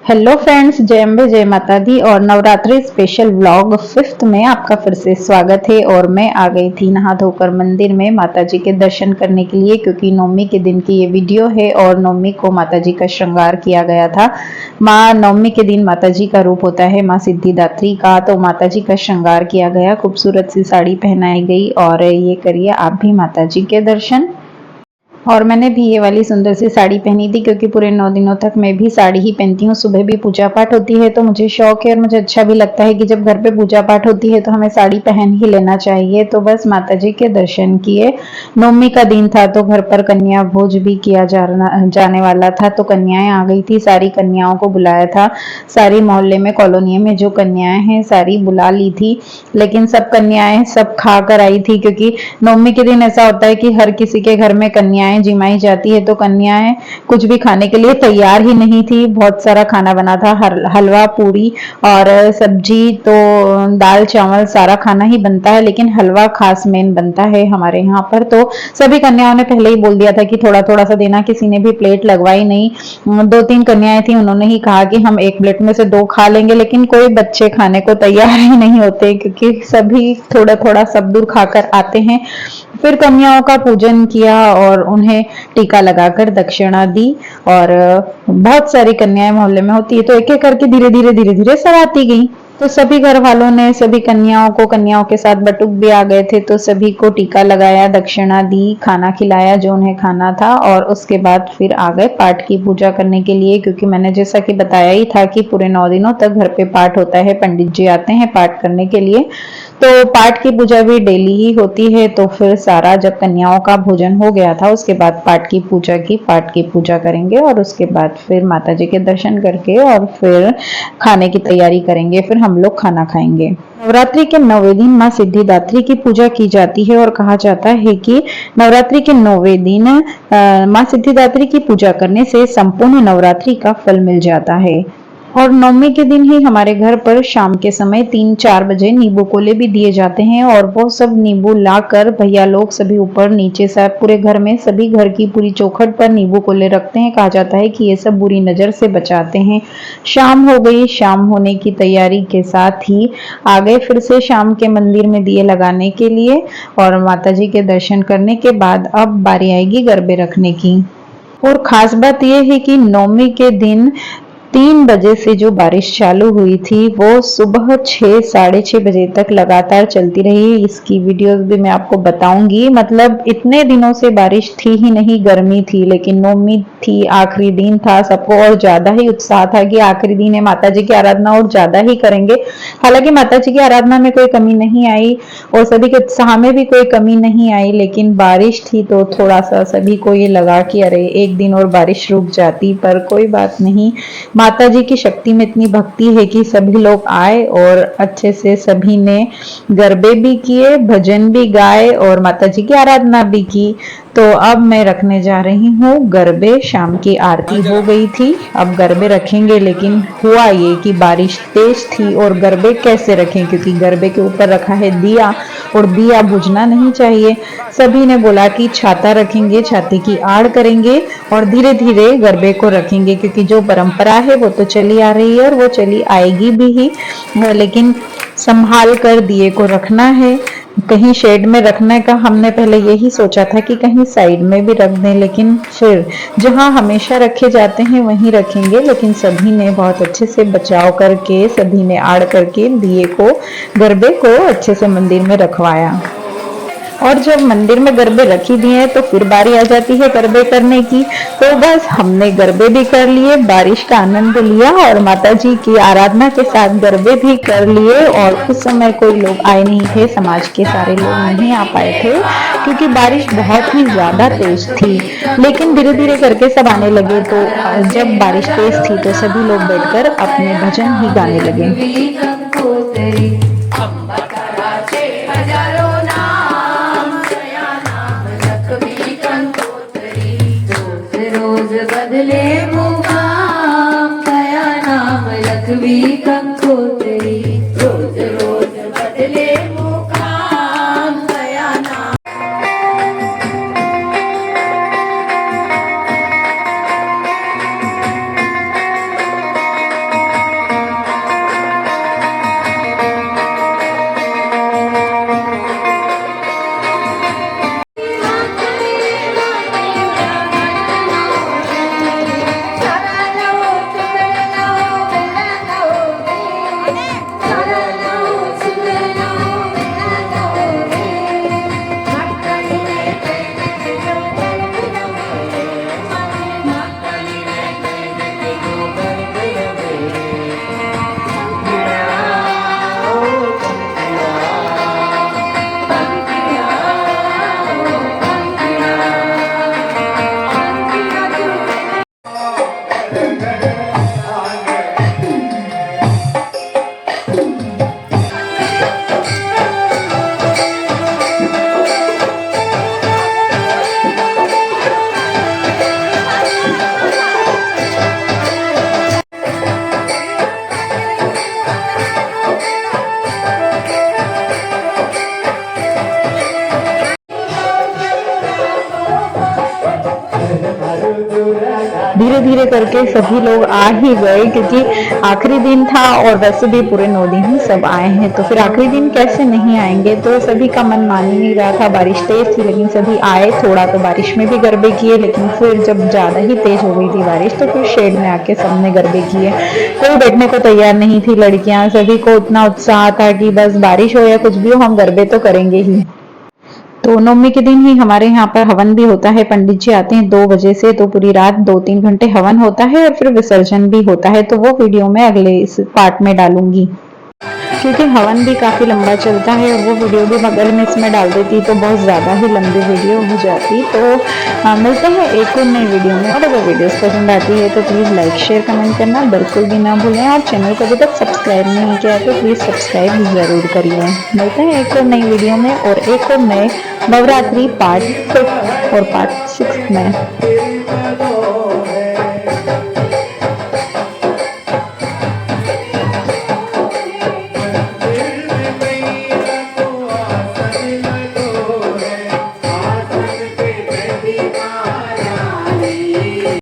Hello friends, जय अम्बे जय माता दी और नवरात्रि स्पेशल व्लॉग 5th में आपका फिर से स्वागत है। और मैं आ गई थी नहा धोकर मंदिर में माता जी के दर्शन करने के लिए, क्योंकि नवमी के दिन की ये वीडियो है और नवमी को माता जी का श्रृंगार किया गया था। माँ नवमी के दिन माता जी का रूप होता है माँ सिद्धिदात्री का, तो माता जी का श्रृंगार किया गया, खूबसूरत सी साड़ी पहनाई गई। और ये करिए आप भी माता जी के दर्शन। और मैंने भी ये वाली सुंदर सी साड़ी पहनी थी, क्योंकि पूरे 9 दिनों तक मैं भी साड़ी ही पहनती हूँ। सुबह भी पूजा पाठ होती है तो मुझे शौक है और मुझे अच्छा भी लगता है कि जब घर पे पूजा पाठ होती है तो हमें साड़ी पहन ही लेना चाहिए। तो बस माता जी के दर्शन किए। नवमी का दिन था तो घर पर कन्या भोज भी किया जाने वाला था, तो कन्याएं आ गई थी, सारी कन्याओं को बुलाया था। सारी मोहल्ले में कॉलोनी में जो कन्याएं हैं सारी बुला ली थी, लेकिन सब कन्याएं सब खा कर आई थी, क्योंकि नवमी के दिन ऐसा होता है कि हर किसी के घर में कन्याएं जिमाई जाती है, तो कन्याएं कुछ भी खाने के लिए तैयार ही नहीं थी। बहुत सारा खाना बना था, हलवा पूरी और सब्जी, तो दाल चावल सारा खाना ही बनता है, लेकिन हलवा खास मेन बनता है हमारे यहाँ पर। तो सभी कन्याओं ने पहले ही बोल दिया था कि थोड़ा थोड़ा सा देना, किसी ने भी प्लेट लगवाई नहीं। 2-3 कन्याएं थी, उन्होंने ही कहा कि हम एक प्लेट में से 2 खा लेंगे, लेकिन कोई बच्चे खाने को तैयार ही नहीं होते, क्योंकि सभी थोड़ा थोड़ा सब दूर खाकर आते हैं। फिर कन्याओं का पूजन किया और उन्हें टीका लगाकर दक्षिणा दी। और बहुत सारी कन्याएं मोहल्ले में होती है, तो एक एक करके धीरे धीरे सब आती गई। तो सभी घर वालों ने सभी कन्याओं के साथ बटुक भी आ गए थे, तो सभी को टीका लगाया, दक्षिणा दी, खाना खिलाया जो उन्हें खाना था। और उसके बाद फिर आ गए पाठ की पूजा करने के लिए, क्योंकि मैंने जैसा कि बताया ही था कि पूरे 9 दिनों तक घर पे पाठ होता है, पंडित जी आते हैं पाठ करने के लिए। तो पाठ की पूजा भी डेली ही होती है। तो फिर सारा जब कन्याओं का भोजन हो गया था, उसके बाद पाठ की पूजा करेंगे और उसके बाद फिर माता जी के दर्शन करके और फिर खाने की तैयारी करेंगे, फिर हम लोग खाना खाएंगे। नवरात्रि के 9वें दिन माँ सिद्धिदात्री की पूजा की जाती है और कहा जाता है कि नवरात्रि के 9वें दिन माँ सिद्धिदात्री की पूजा करने से संपूर्ण नवरात्रि का फल मिल जाता है। और नवमी के दिन ही हमारे घर पर शाम के समय 3-4 बजे नींबू कोले भी दिए जाते हैं, और वो सब नींबू लाकर भैया लोग सभी ऊपर नीचे सब पूरे घर में सभी घर की पूरी चौखट पर नींबू कोले रखते हैं। कहा जाता है कि ये सब बुरी नजर से बचाते हैं। शाम हो गई, शाम होने की तैयारी के साथ ही आ गए फिर से शाम के मंदिर में दिए लगाने के लिए, और माता जी के दर्शन करने के बाद अब बारी आएगी गरबे रखने की। और खास बात यह है कि नवमी के दिन 3 बजे से जो बारिश चालू हुई थी वो सुबह 6-6:30 बजे तक लगातार चलती रही। इसकी वीडियोस भी मैं आपको बताऊंगी। मतलब इतने दिनों से बारिश थी ही नहीं, गर्मी थी, लेकिन नवमी थी, आखिरी दिन था, सबको और ज्यादा ही उत्साह था कि आखिरी दिन है, माता जी की आराधना और ज्यादा ही करेंगे। हालांकि माता जी की आराधना में कोई कमी नहीं आई और सभी के उत्साह में भी कोई कमी नहीं आई, लेकिन बारिश थी तो थोड़ा सा सभी को ये लगा कि अरे एक दिन और बारिश रुक जाती, पर कोई बात नहीं। माता जी की शक्ति में इतनी भक्ति है कि सभी लोग आए और अच्छे से सभी ने गरबे भी किए, भजन भी गाए और माता जी की आराधना भी की। तो अब मैं रखने जा रही हूँ गरबे। शाम की आरती हो गई थी, अब गरबे रखेंगे। लेकिन हुआ ये कि बारिश तेज थी और गरबे कैसे रखें, क्योंकि गरबे के ऊपर रखा है दिया और दिया बुझना नहीं चाहिए। सभी ने बोला कि छाता रखेंगे, छाते की आड़ करेंगे और धीरे धीरे गरबे को रखेंगे, क्योंकि जो परंपरा है वो तो चली आ रही है और वो चली आएगी भी ही, लेकिन संभाल कर दिए को रखना है। कहीं शेड में रखने का हमने पहले यही सोचा था कि कहीं साइड में भी रख दें, लेकिन फिर जहां हमेशा रखे जाते हैं वहीं रखेंगे। लेकिन सभी ने बहुत अच्छे से बचाव करके, सभी ने आड़ करके दिए को, गरबे को अच्छे से मंदिर में रखवाया। और जब मंदिर में गरबे रख ही दिए तो फिर बारी आ जाती है गरबे करने की। तो बस हमने गरबे भी कर लिए, बारिश का आनंद लिया और माता जी की आराधना के साथ गरबे भी कर लिए। और उस समय कोई लोग आए नहीं थे, समाज के सारे लोग नहीं आ पाए थे, क्योंकि बारिश बहुत ही ज्यादा तेज थी। लेकिन धीरे धीरे करके सब आने लगे, तो जब बारिश तेज थी तो सभी लोग बैठकर अपने भजन ही गाने लगे। रोज बदले मुकाम, गया नाम लखवी कंकोतरी। रोज रोज बदले मुकाम, गया नाम। करके सभी लोग आ ही गए, क्योंकि आखिरी दिन था और वैसे भी पूरे 9 दिन ही सब आए हैं, तो फिर आखिरी दिन कैसे नहीं आएंगे। तो सभी का मन मान ही नहीं रहा था, बारिश तेज थी लेकिन सभी आए। थोड़ा तो बारिश में भी गरबे किए, लेकिन फिर जब ज्यादा ही तेज हो गई थी बारिश तो फिर शेड में आके सबने गरबे किए। कोई बैठने को तैयार नहीं थी, लड़कियां सभी को उतना उत्साह था कि बस बारिश हो या कुछ भी हो हम गरबे तो करेंगे ही। तो नवमी के दिन ही हमारे यहाँ पर हवन भी होता है। पंडित जी आते हैं 2 बजे से, तो पूरी रात 2-3 घंटे हवन होता है और फिर विसर्जन भी होता है। तो वो वीडियो मैं अगले इस पार्ट में डालूंगी, क्योंकि हवन भी काफी लंबा चलता है और वो वीडियो भी अगर मैं इसमें डाल देती तो बहुत ज्यादा ही लंबी वीडियो हो जाती। तो मिलते हैं एक और नई वीडियो में, और अगर वीडियोस पसंद आती है तो प्लीज लाइक शेयर कमेंट करना बिल्कुल भी ना भूलें, और चैनल को अभी तक सब्सक्राइब नहीं किया तो प्लीज सब्सक्राइब जरूर करिए। मिलते हैं एक और नई वीडियो में और एक और नए नवरात्रि पार्ट 5 और पार्ट 6 में।